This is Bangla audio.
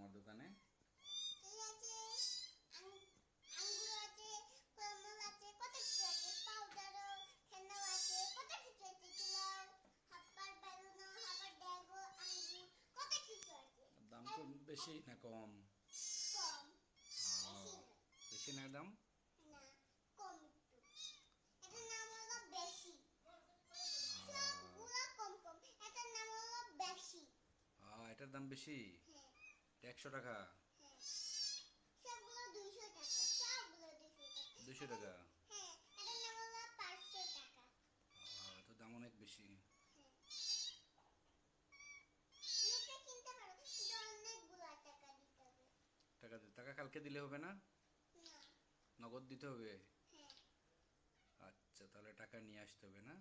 তোমার দোকানে? দাম তো বেশি না কম? বেশি না দাম? এটার দাম বেশি? 100 টাকা? 200 টাকা? তো দাম অনেক বেশি। টাকা কালকে দিলে হবে না? নগদ দিতে হবে? আচ্ছা, তাহলে টাকা নিয়ে আসতে হবে না?